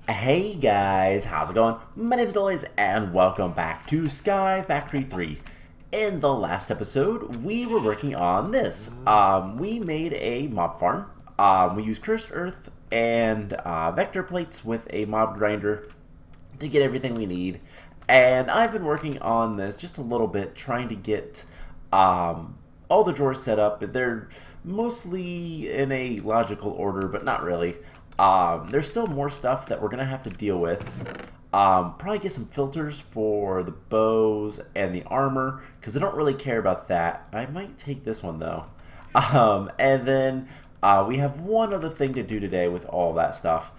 Hey guys, how's it going? My name is Dolores and welcome back to Sky Factory 3. In the last episode, we were working on this. We made a mob farm. We used cursed earth and vector plates with a mob grinder to get everything we need. And I've been working on this just a little bit, trying to get all the drawers set up. They're mostly in a logical order, but not really. There's still more stuff that we're going to have to deal with. Probably get some filters for the bows and the armor, because I don't really care about that. I might take this one, though. And then we have one other thing to do today with all that stuff,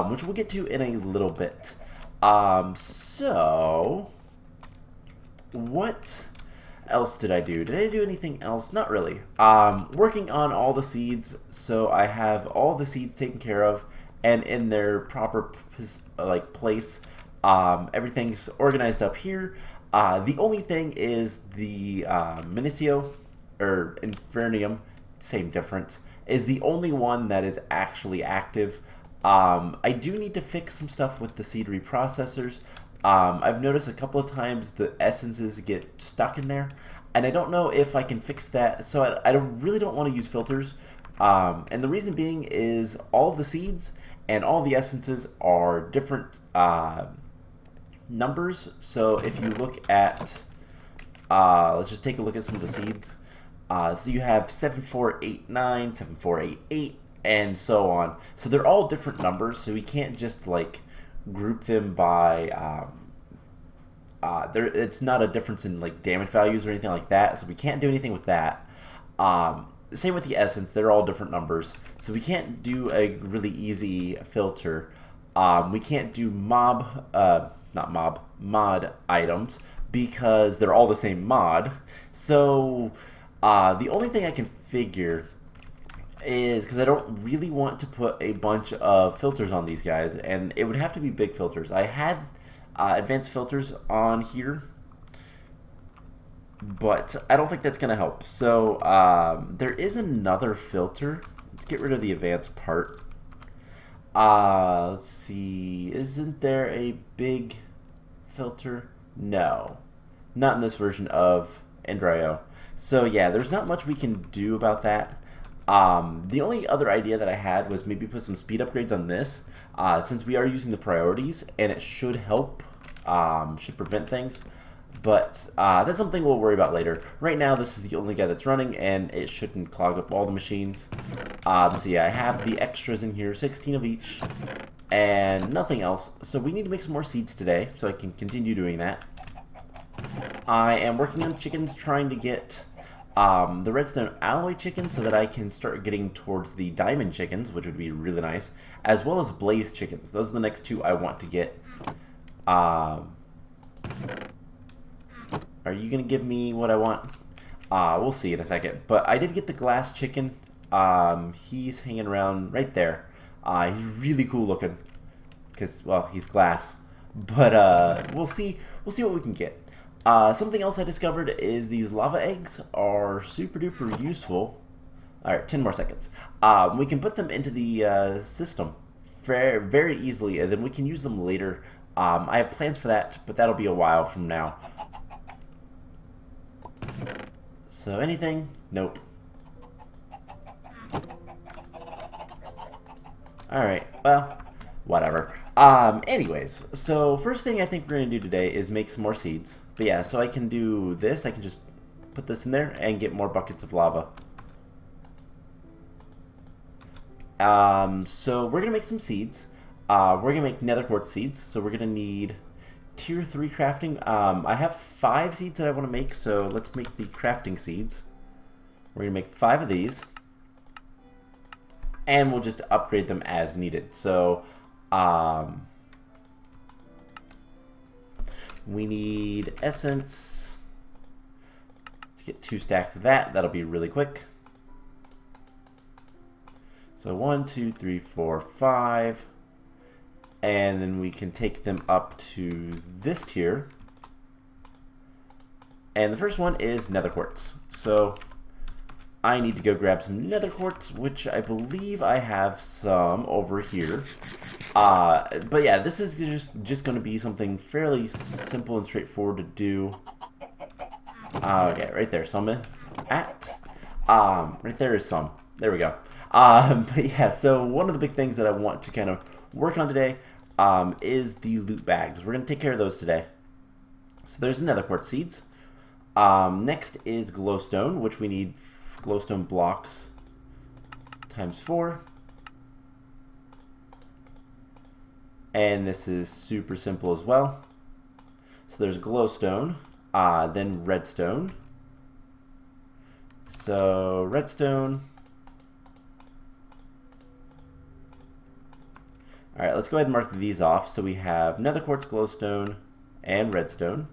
which we'll get to in a little bit. So, what else did I do? Did I do anything else? Not really. Working on all the seeds, so I have all the seeds taken care of and in their proper place. Everything's organized up here. The only thing is the Minicio or Infernium, same difference, is the only one that is actually active. I do need to fix some stuff with the seed reprocessors. I've noticed a couple of times the essences get stuck in there, and I don't know if I can fix that, so I really don't want to use filters. And the reason being is all of the seeds and all the essences are different numbers. So if you look at, let's just take a look at some of the seeds. So you have 7489, 7488, and so on. So they're all different numbers, so we can't just like group them by it's not a difference in like damage values or anything like that, so we can't do anything with that. Same with the essence, they're all different numbers, so we can't do a really easy filter. We can't do mod items because they're all the same mod. So the only thing I can figure is, because I don't really want to put a bunch of filters on these guys, and it would have to be big filters. I had advanced filters on here, but I don't think that's going to help. So there is another filter. Let's get rid of the advanced part. Let's see, isn't there a big filter? No, not in this version of Endrio. So yeah, there's not much we can do about that. The only other idea that I had was maybe put some speed upgrades on this, since we are using the priorities, and it should help, should prevent things. But that's something we'll worry about later. Right now, this is the only guy that's running, and it shouldn't clog up all the machines. So yeah, I have the extras in here, 16 of each, and nothing else. So we need to make some more seeds today, so I can continue doing that. I am working on chickens, trying to get the redstone alloy chicken so that I can start getting towards the diamond chickens, which would be really nice, as well as blaze chickens. Those are the next two I want to get. Are you going to give me what I want? We'll see in a second. But I did get the glass chicken. He's hanging around right there. He's really cool looking, because, well, he's glass. But we'll see what we can get. Something else I discovered is these lava eggs are super duper useful. Alright, 10 more seconds. We can put them into the system very easily, and then we can use them later. I have plans for that, but that'll be a while from now. So anything? Nope. Alright, well, whatever. Anyways, so first thing I think we're going to do today is make some more seeds. But yeah, so I can do this. I can just put this in there and get more buckets of lava. So we're going to make some seeds. We're going to make nether quartz seeds. So we're going to need tier 3 crafting. I have 5 seeds that I want to make, so let's make the crafting seeds. We're going to make 5 of these. And we'll just upgrade them as needed. So we need essence. Let's get 2 stacks of that. That'll be really quick. So 1, 2, 3, 4, 5. And then we can take them up to this tier. And the first one is nether quartz. So I need to go grab some nether quartz, which I believe I have some over here. But yeah, this is just going to be something fairly simple and straightforward to do. Okay, right there, some at. Right there is some. There we go. But yeah, so one of the big things that I want to kind of work on today is the loot bags. We're going to take care of those today. So there's nether quartz seeds. Next is glowstone, which we need glowstone blocks times 4. And this is super simple as well. So there's glowstone, then redstone. So redstone. Alright, let's go ahead and mark these off. So we have nether quartz, glowstone, and redstone.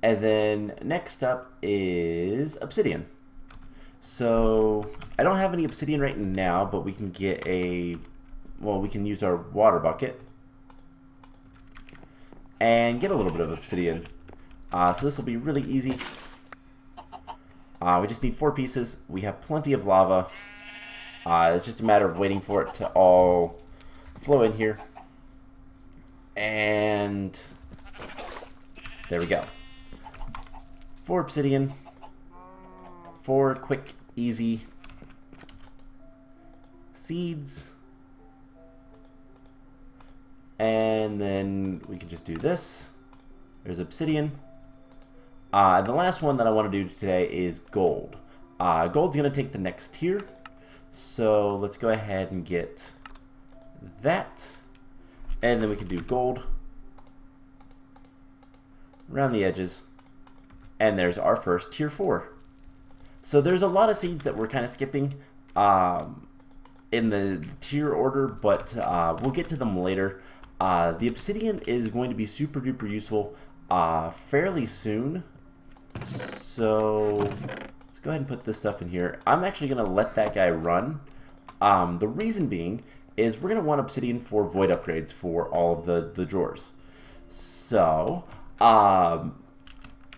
And then next up is obsidian. So I don't have any obsidian right now, but we can get we can use our water bucket and get a little bit of obsidian. So this will be really easy. We just need 4 pieces. We have plenty of lava. It's just a matter of waiting for it to all flow in here. And there we go. 4 obsidian. 4 quick, easy seeds. And then we can just do this. There's obsidian. The last one that I want to do today is gold. Gold's going to take the next tier. So let's go ahead and get that. And then we can do gold around the edges. And there's our first tier 4. So there's a lot of seeds that we're kind of skipping in the tier order, but we'll get to them later. The obsidian is going to be super duper useful fairly soon. So let's go ahead and put this stuff in here. I'm actually going to let that guy run. The reason being is we're going to want obsidian for void upgrades for all of the drawers. So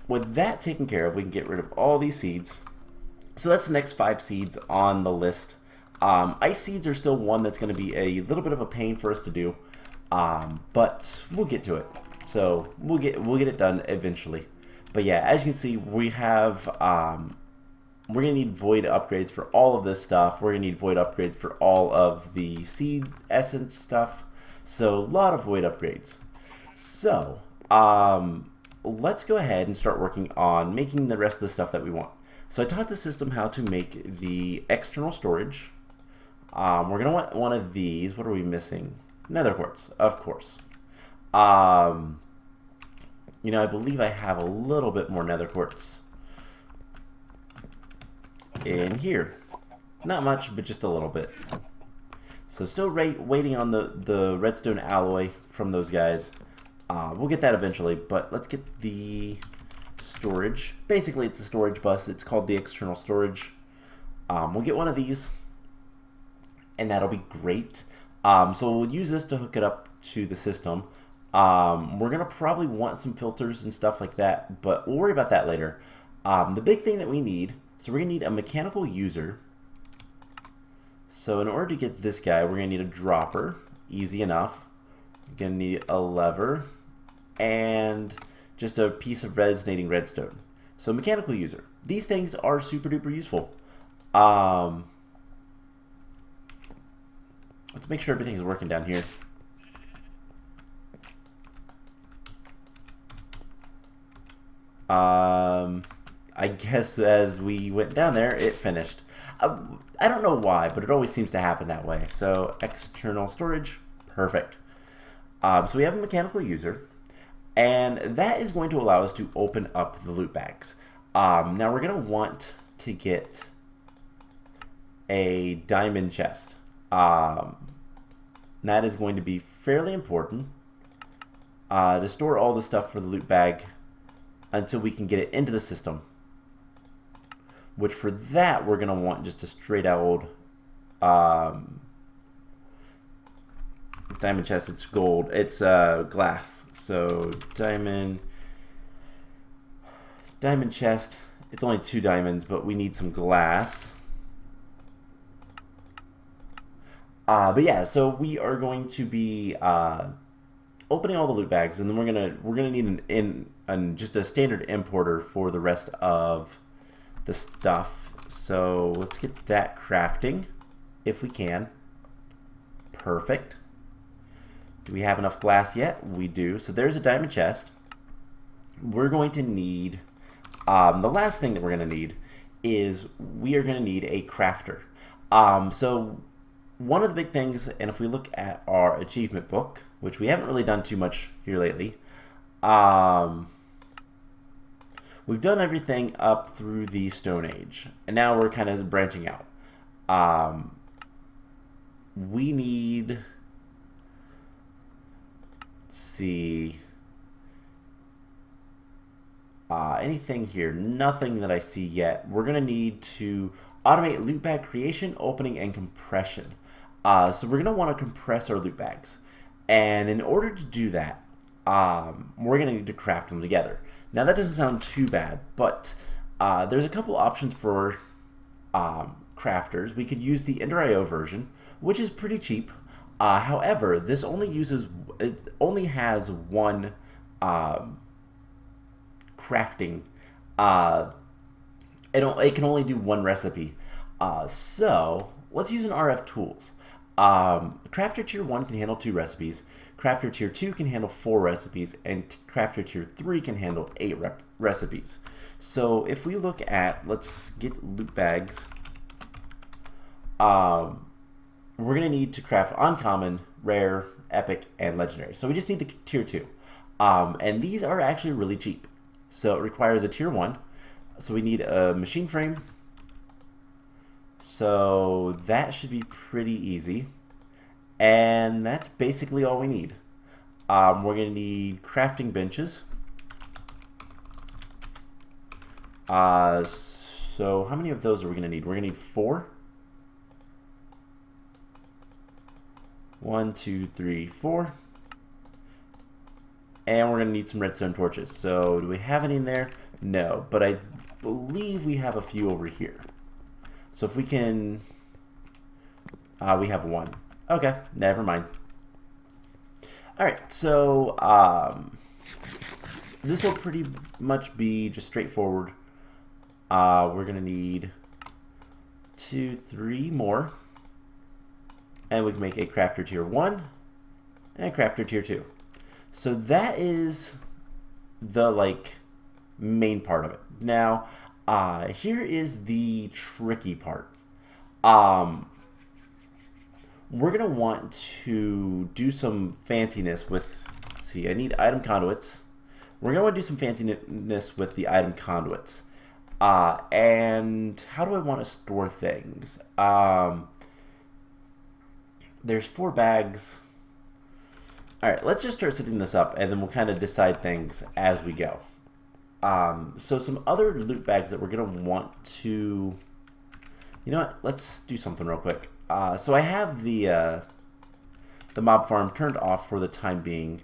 with that taken care of, we can get rid of all these seeds. So that's the next 5 seeds on the list. Ice seeds are still one that's going to be a little bit of a pain for us to do. But we'll get to it. So we'll get it done eventually. But yeah, as you can see, we have we're gonna need void upgrades for all of this stuff. We're gonna need void upgrades for all of the seed essence stuff. So a lot of void upgrades. So let's go ahead and start working on making the rest of the stuff that we want. So I taught the system how to make the external storage. We're gonna want one of these. What are we missing? Nether quartz, of course. You know, I believe I have a little bit more nether quartz in here. Not much, but just a little bit. So still waiting on the redstone alloy from those guys. We'll get that eventually, but let's get the storage. Basically, it's a storage bus. It's called the external storage. We'll get one of these, and that'll be great. So we'll use this to hook it up to the system. We're going to probably want some filters and stuff like that, but we'll worry about that later. The big thing that we need, so we're going to need a mechanical user. So in order to get this guy, we're going to need a dropper. Easy enough. We're going to need a lever and just a piece of resonating redstone. So mechanical user. These things are super duper useful. Let's make sure everything's working down here. I guess as we went down there, it finished. I don't know why, but it always seems to happen that way. So external storage, perfect. So we have a mechanical user, and that is going to allow us to open up the loot bags. Now we're going to want to get a diamond chest. That is going to be fairly important to store all the stuff for the loot bag until we can get it into the system. Which for that we're going to want just a straight out diamond chest. It's gold. It's glass. So diamond chest. It's only 2 diamonds, but we need some glass. But yeah, so we are going to be opening all the loot bags, and then we're gonna need just a standard importer for the rest of the stuff. So let's get that crafting if we can. Perfect. Do we have enough glass yet? We do. So there's a diamond chest. We're going to need the last thing that we're going to need is we are going to need a crafter. So one of the big things, and if we look at our achievement book, which we haven't really done too much here lately, we've done everything up through the Stone Age, and now we're kind of branching out. We need, let's see, anything here? Nothing that I see yet. We're gonna need to automate loot bag creation, opening, and compression. So we're gonna want to compress our loot bags, and in order to do that, we're gonna need to craft them together. Now that doesn't sound too bad, but there's a couple options for crafters. We could use the Ender.io version, which is pretty cheap. However, this only has one crafting. It can only do one recipe. So let's use an RFTools. Crafter Tier 1 can handle 2 recipes, Crafter Tier 2 can handle 4 recipes, and Crafter Tier 3 can handle 8 recipes. So if we look at, let's get loot bags, we're going to need to craft uncommon, rare, epic, and legendary. So we just need the Tier 2. And these are actually really cheap. So it requires a Tier 1. So we need a machine frame. So that should be pretty easy. And that's basically all we need. We're going to need crafting benches. So how many of those are we going to need? We're going to need 4. 1, 2, 3, 4. And we're going to need some redstone torches. So do we have any in there? No, but I believe we have a few over here. So if we can, we have 1. Okay, never mind. Alright, so this will pretty much be just straightforward. We're going to need 2, 3 more. And we can make a Crafter Tier 1 and a Crafter Tier 2. So that is the main part of it. Now, here is the tricky part. We're gonna want to do some fanciness with. Let's see, I need item conduits. We're gonna want to do some fanciness with the item conduits. And how do I want to store things? There's 4 bags. Alright, let's just start setting this up, and then we'll kind of decide things as we go. So some other loot bags that we're going to want to... You know what? Let's do something real quick. So I have the mob farm turned off for the time being,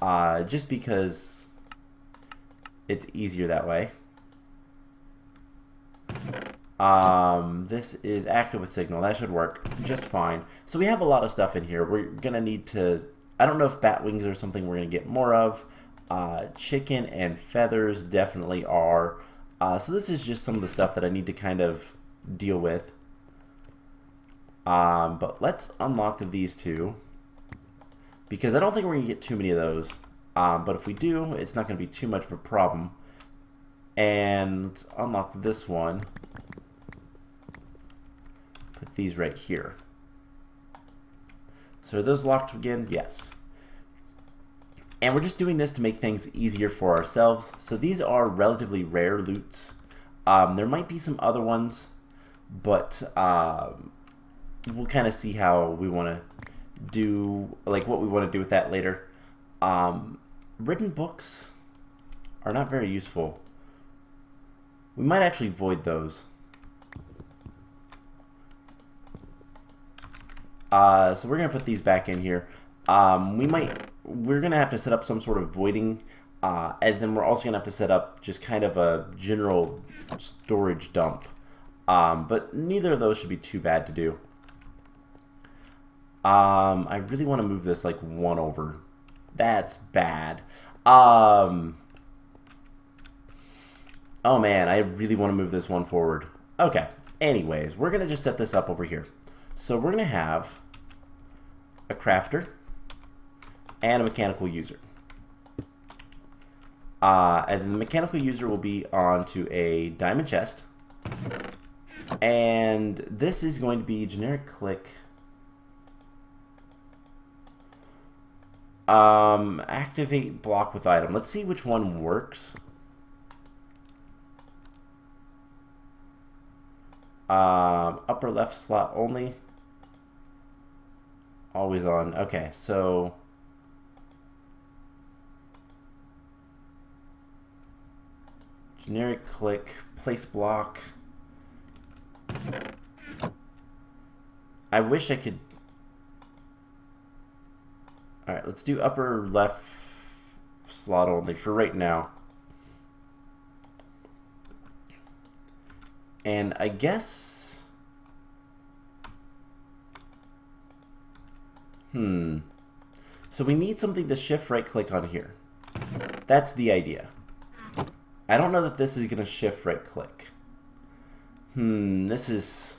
just because it's easier that way. This is active with signal. That should work just fine. So we have a lot of stuff in here. We're going to need to... I don't know if bat wings are something we're going to get more of. Chicken and feathers definitely are. So this is just some of the stuff that I need to kind of deal with. But let's unlock these 2. Because I don't think we're going to get too many of those. But if we do, it's not going to be too much of a problem. And unlock this one. Put these right here. So are those locked again? Yes. And we're just doing this to make things easier for ourselves. So these are relatively rare loots. There might be some other ones, but we'll kind of see how we want to do, what we want to do with that later. Written books are not very useful. We might actually void those. So we're gonna put these back in here. We're gonna have to set up some sort of voiding, and then we're also gonna have to set up just kind of a general storage dump. But neither of those should be too bad to do. I really want to move this like one over. That's bad. Oh man, I really want to move this one forward. Okay. Anyways, we're going to just set this up over here. So we're going to have a crafter and a mechanical user. And the mechanical user will be onto a diamond chest. And this is going to be generic click. Activate block with item. Let's see which one works. Upper left slot only. Always on. Okay, so generic click, place block. I wish I could. Alright, let's do upper left slot only for right now. And I guess... So we need something to shift right click on here. That's the idea. I don't know that this is going to shift right click. This is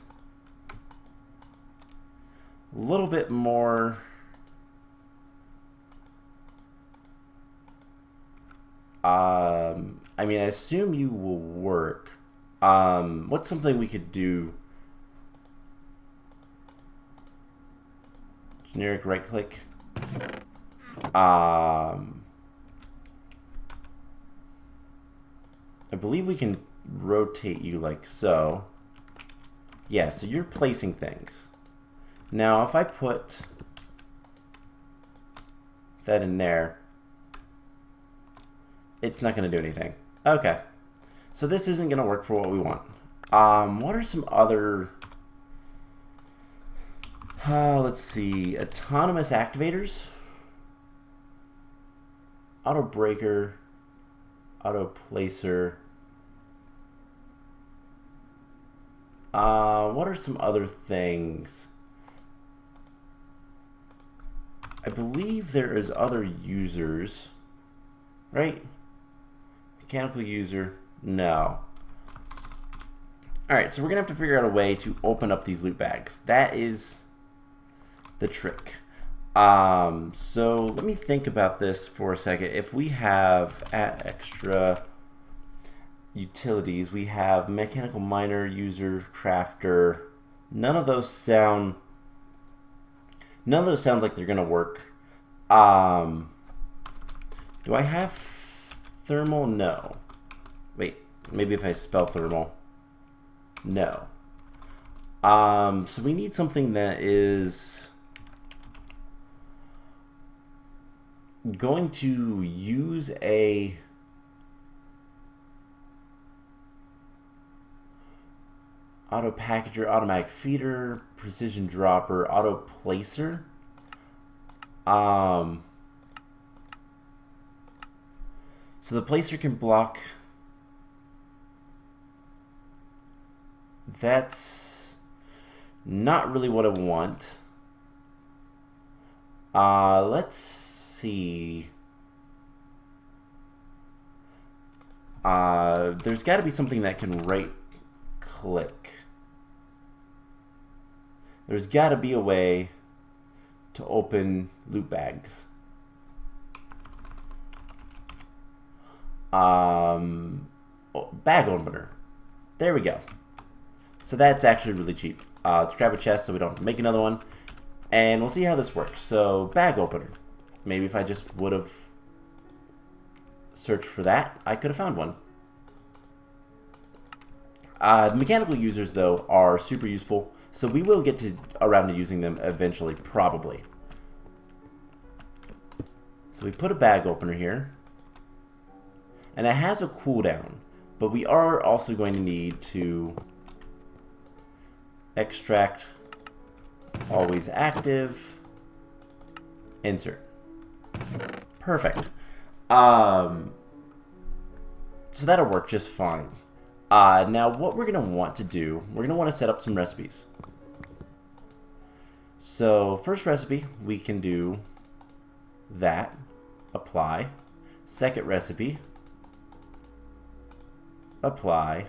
a little bit more... I mean, I assume you will work. What's something we could do? Generic right click. I believe we can rotate you like so. Yeah, so you're placing things. Now, if I put that in there, it's not going to do anything. Okay. So this isn't going to work for what we want. What are some other... let's see. Autonomous activators. Auto breaker. Auto placer. What are some other things? I believe there is other users. Right? Mechanical user. No. Alright, so we're going to have to figure out a way to open up these loot bags. That is the trick. So let me think about this for a second. If we have extra utilities, we have mechanical miner, user, crafter. None of those sound like they're going to work. Do I have thermal? No. Wait, maybe if I spell thermal. No. So we need something that is going to use a auto packager, automatic feeder, precision dropper, auto placer. So the placer can block. That's not really what I want. Let's see. There's got to be something that can right click. There's got to be a way to open loot bags. Bag opener. There we go. So that's actually really cheap. Let's grab a chest so we don't have to make another one. And we'll see how this works. So, bag opener. Maybe if I just would have searched for that, I could have found one. Mechanical users, though, are super useful. So we will get around to using them eventually, probably. So we put a bag opener here. And it has a cooldown. But we are also going to need to extract always active, insert. Perfect. So that'll work just fine. Now what we're going to want to do, we're going to want to set up some recipes. So first recipe, we can do that, apply. Second recipe, apply.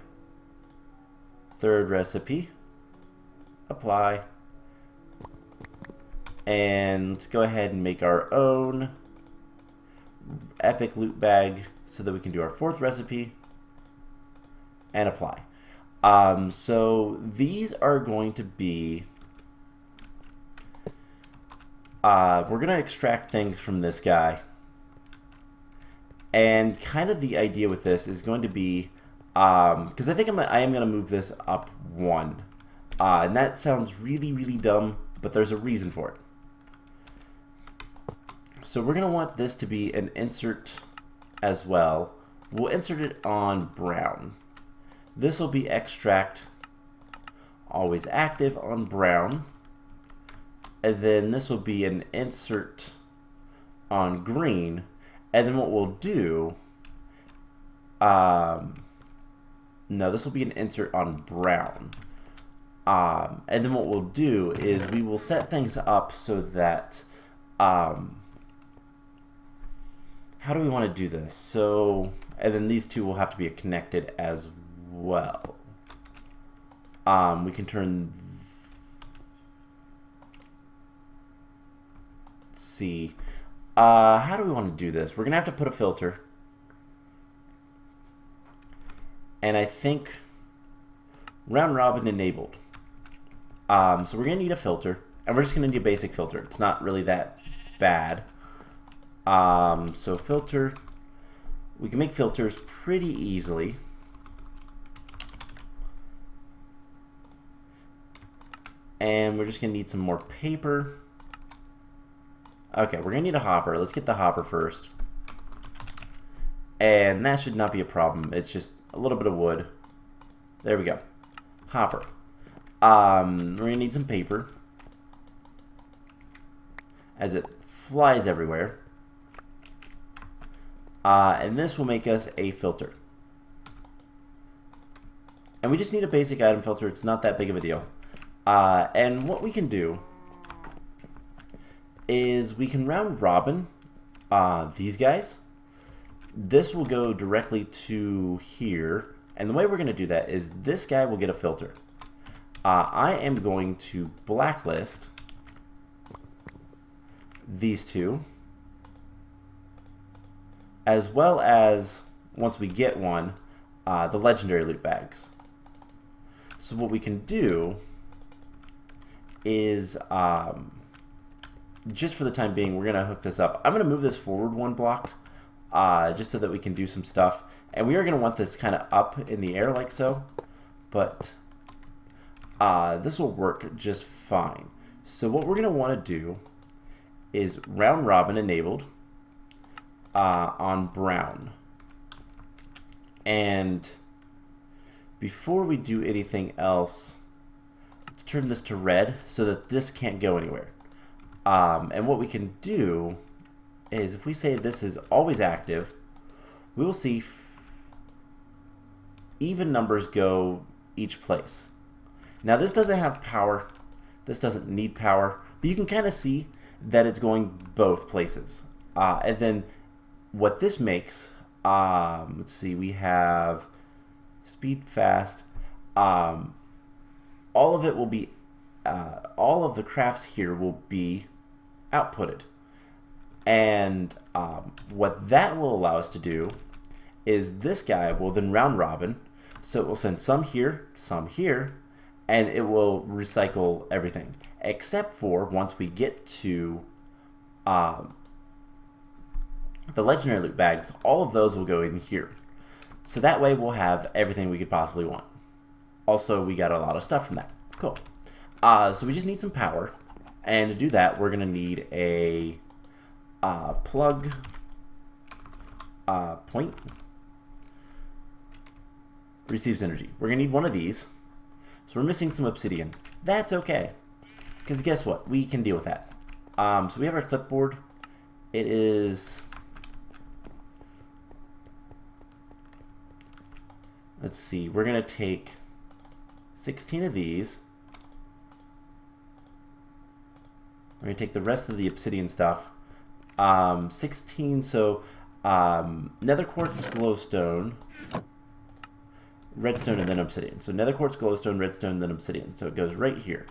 Third recipe, apply. And let's go ahead and make our own epic loot bag so that we can do our fourth recipe and apply. So these are going to be we're going to extract things from this guy, and kind of the idea with this is going to be because I think I am going to move this up one, and that sounds really dumb, but there's a reason for it. So we're going to want this to be an insert as well. We'll insert it on brown. This will be extract always active on brown. And then this will be an insert on green. And then what we'll do, no, this will be an insert on brown. And then what we'll do is we will set things up so that, how do we want to do this? So, and then these two will have to be connected as well. We can turn, let's see, how do we want to do this? We're gonna have to put a filter, and I think round robin enabled. So we're gonna need a filter, and we're just gonna need a basic filter. It's not really that bad. So filter, we can make filters pretty easily. And we're just gonna need some more paper. Okay, we're gonna need a hopper. Let's get the hopper first. And that should not be a problem. It's just a little bit of wood. There we go. Hopper. We're gonna need some paper, as it flies everywhere. And this will make us a filter. And we just need a basic item filter. It's not that big of a deal. And what we can do is we can round robin these guys. This will go directly to here. And the way we're going to do that is this guy will get a filter. I am going to blacklist these two, as well as, once we get one, the legendary loot bags. So what we can do is, just for the time being, we're going to hook this up. I'm going to move this forward one block, just so that we can do some stuff. And we are going to want this kind of up in the air like so, but this will work just fine. So what we're going to want to do is round robin enabled on brown. And before we do anything else, let's turn this to red so that this can't go anywhere. And what we can do is, if we say this is always active, we will see even numbers go each place. Now this doesn't have power, this doesn't need power, but you can kind of see that it's going both places. And then what this makes, let's see, we have speed, fast, all of it will be, all of the crafts here will be outputted. And what that will allow us to do is this guy will then round robin, so it will send some here, and it will recycle everything, except for once we get to the legendary loot bags, all of those will go in here. So that way we'll have everything we could possibly want. Also, we got a lot of stuff from that. Cool. So we just need some power, and to do that, we're gonna need a plug point receives energy. We're gonna need one of these. So we're missing some obsidian. That's okay, because guess what? We can deal with that. So we have our clipboard. It is, let's see, we're gonna take 16 of these. We're going to take the rest of the obsidian stuff. 16, so nether quartz, glowstone, redstone, and then obsidian. So nether quartz, glowstone, redstone, then obsidian. So it goes right here.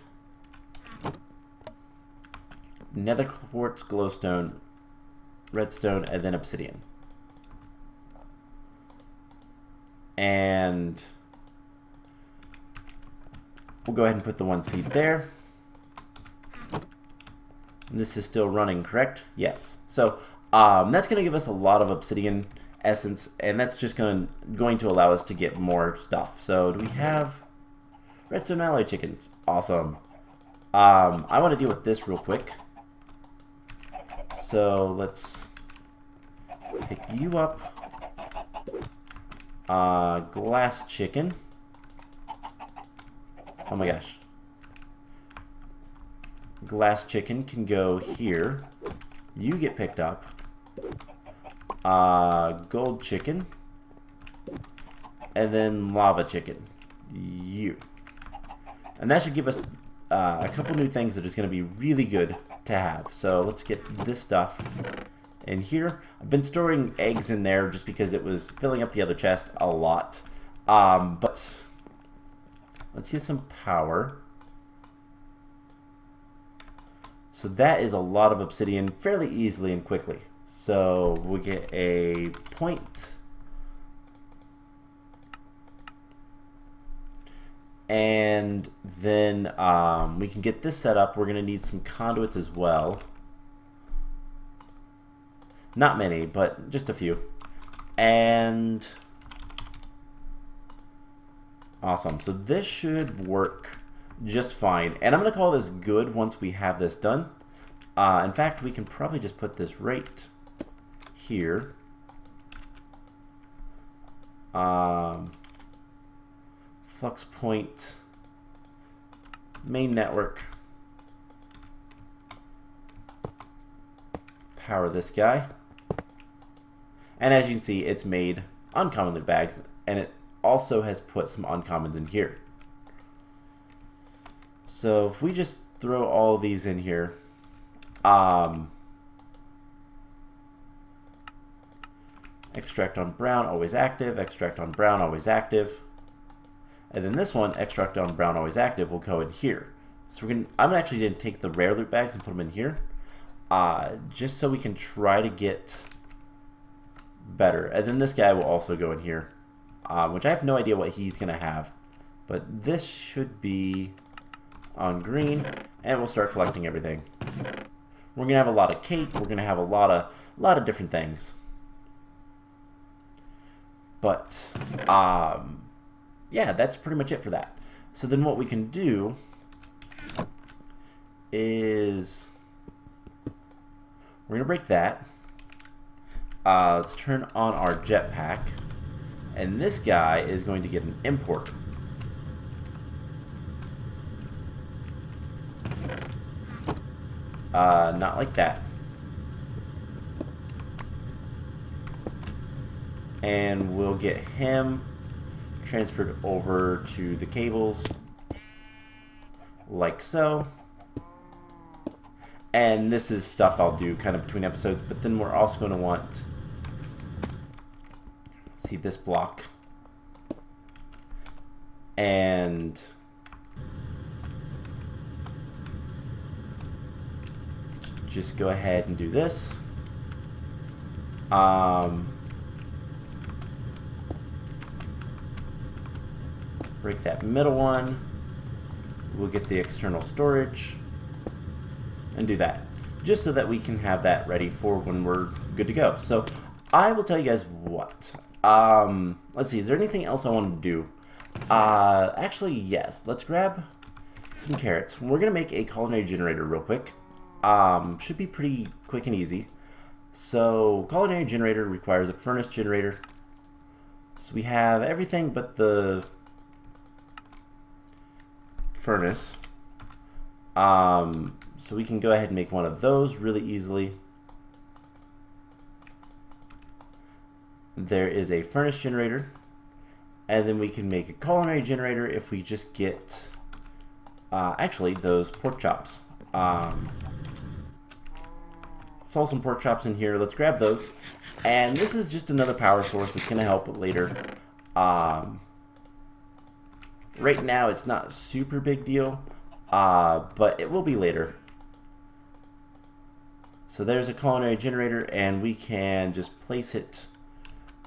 Nether quartz, glowstone, redstone, and then obsidian. And we'll go ahead and put the one seed there. And this is still running, correct? Yes. So that's going to give us a lot of obsidian essence, and that's just going to allow us to get more stuff. So do we have redstone alloy chickens? Awesome. I want to deal with this real quick. So let's pick you up. Glass chicken. Oh my gosh. Glass chicken can go here. You get picked up. Gold chicken. And then lava chicken. You. And that should give us a couple new things that is going to be really good to have. So let's get this stuff in here. I've been storing eggs in there just because it was filling up the other chest a lot. But let's get some power. So that is a lot of obsidian fairly easily and quickly. So we'll get a point. And then we can get this set up. We're going to need some conduits as well. Not many, but just a few. And awesome. So this should work just fine. And I'm going to call this good once we have this done. In fact, we can probably just put this right here. Flux point, main network. Power this guy. And as you can see, it's made uncommon loot bags, and it also has put some uncommons in here. So if we just throw all these in here, extract on brown, always active, extract on brown, always active. And then this one, extract on brown, always active, will go in here. So I'm actually going to take the rare loot bags and put them in here, just so we can try to get better. And then this guy will also go in here, which I have no idea what he's going to have. But this should be on green, and we'll start collecting everything. We're going to have a lot of cake. We're going to have a lot of different things. But yeah, that's pretty much it for that. So then what we can do is we're going to break that. Let's turn on our jetpack. And this guy is going to get an import. Not like that. And we'll get him transferred over to the cables like so. And this is stuff I'll do kind of between episodes, but then we're also going to want, see, this block, and just go ahead and do this. Break that middle one. We'll get the external storage and do that, just so that we can have that ready for when we're good to go. So I will tell you guys what. Let's see, is there anything else I want to do? Actually, yes. Let's grab some carrots. We're going to make a culinary generator real quick. Should be pretty quick and easy. So culinary generator requires a furnace generator. So we have everything but the furnace. So we can go ahead and make one of those really easily. There is a furnace generator, and then we can make a culinary generator if we just get actually those pork chops. saw some pork chops in here. Let's grab those. And this is just another power source. It's going to help later. Right now, it's not a super big deal, but it will be later. So there's a culinary generator, and we can just place it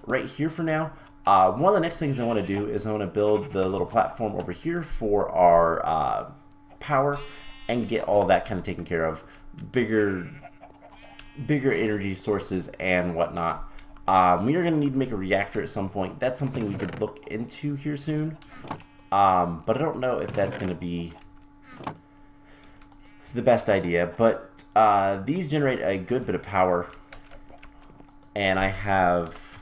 right here for now. One of the next things I want to do is I want to build the little platform over here for our power and get all that kind of taken care of. Bigger energy sources and whatnot. We are going to need to make a reactor at some point. That's something we could look into here soon. But I don't know if that's going to be the best idea. But these generate a good bit of power. And I have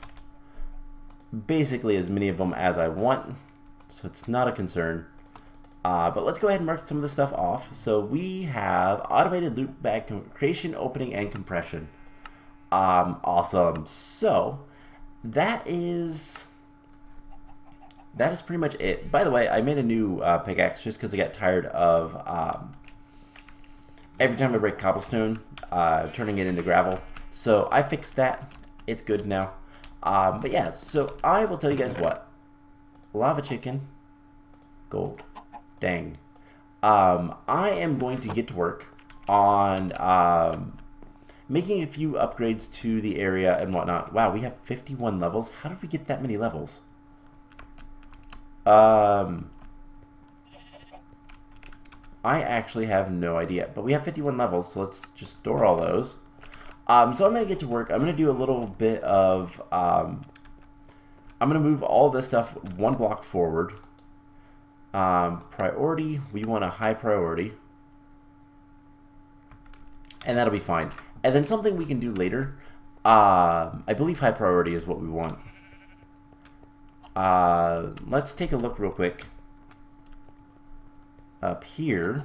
basically as many of them as I want. So it's not a concern. But let's go ahead and mark some of this stuff off. So we have automated loot bag creation, opening, and compression. Awesome. So that is pretty much it. By the way, I made a new pickaxe just because I got tired of every time I break cobblestone, turning it into gravel. So I fixed that. It's good now. But yeah, so I will tell you guys what. Lava chicken, gold. Dang. I am going to get to work on making a few upgrades to the area and whatnot. Wow, we have 51 levels. How did we get that many levels? I actually have no idea. But we have 51 levels, so let's just store all those. So I'm going to get to work. I'm going to do a little bit of... I'm going to move all this stuff one block forward. Priority, we want a high priority. And that'll be fine. And then something we can do later. I believe high priority is what we want. Let's take a look real quick. Up here.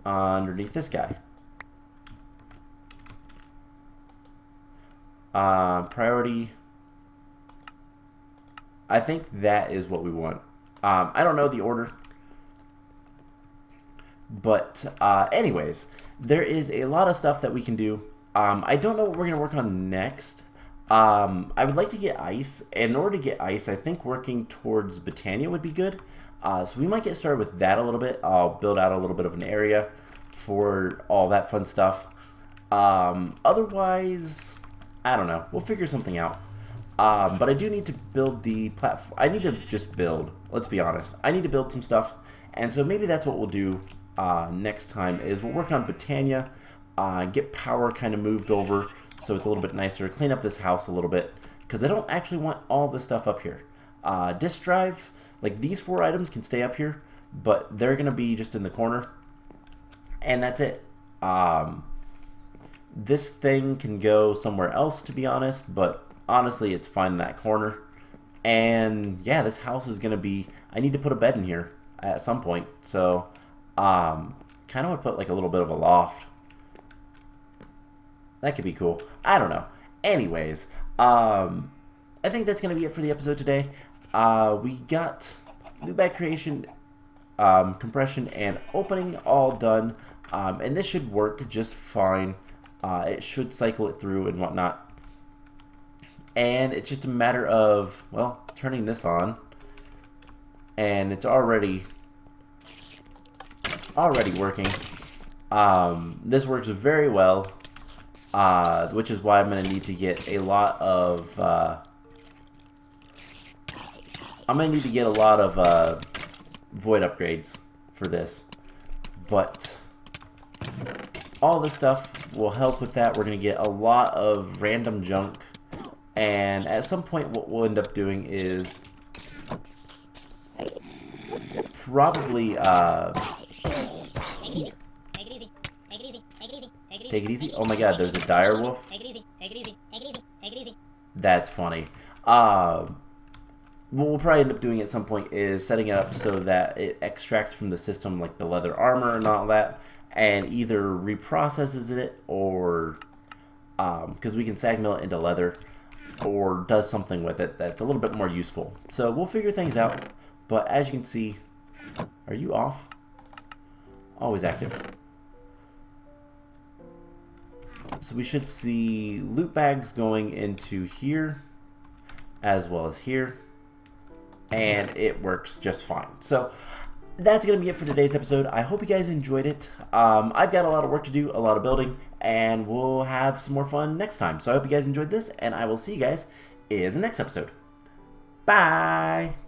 Underneath this guy. Priority. I think that is what we want. I don't know the order. But anyways, there is a lot of stuff that we can do. I don't know what we're going to work on next. I would like to get ice. In order to get ice, I think working towards Britannia would be good. So we might get started with that a little bit. I'll build out a little bit of an area for all that fun stuff. Otherwise, I don't know. We'll figure something out. But I do need to build the platform. I need to just build. Let's be honest. I need to build some stuff. And so maybe that's what we'll do next time is we'll work on Britannia, get power kind of moved over so it's a little bit nicer, clean up this house a little bit because I don't actually want all this stuff up here. Disk drive, like these 4 items can stay up here, but they're going to be just in the corner. And that's it. This thing can go somewhere else, to be honest, but honestly, it's fine in that corner. And yeah, this house is going to be... I need to put a bed in here at some point. So, kind of would put like a little bit of a loft. That could be cool. I don't know. Anyways, I think that's going to be it for the episode today. We got loot bag creation, compression, and opening all done. And this should work just fine. It should cycle it through and whatnot. And it's just a matter of, well, turning this on. And it's already working. This works very well. Which is why I'm going to need to get a lot of... void upgrades for this. But all this stuff will help with that. We're going to get a lot of random junk. And at some point what we'll end up doing is probably take it easy. Oh my god, there's a dire wolf. That's funny. What we'll probably end up doing at some point is setting it up so that it extracts from the system like the leather armor and all that, and either reprocesses it or because we can sag mill it into leather, or does something with it that's a little bit more useful. So we'll figure things out. But as you can see, are you off? Always active. So we should see loot bags going into here as well as here, and it works just fine. So that's going to be it for today's episode. I hope you guys enjoyed it. I've got a lot of work to do, a lot of building, and we'll have some more fun next time. So I hope you guys enjoyed this, and I will see you guys in the next episode. Bye!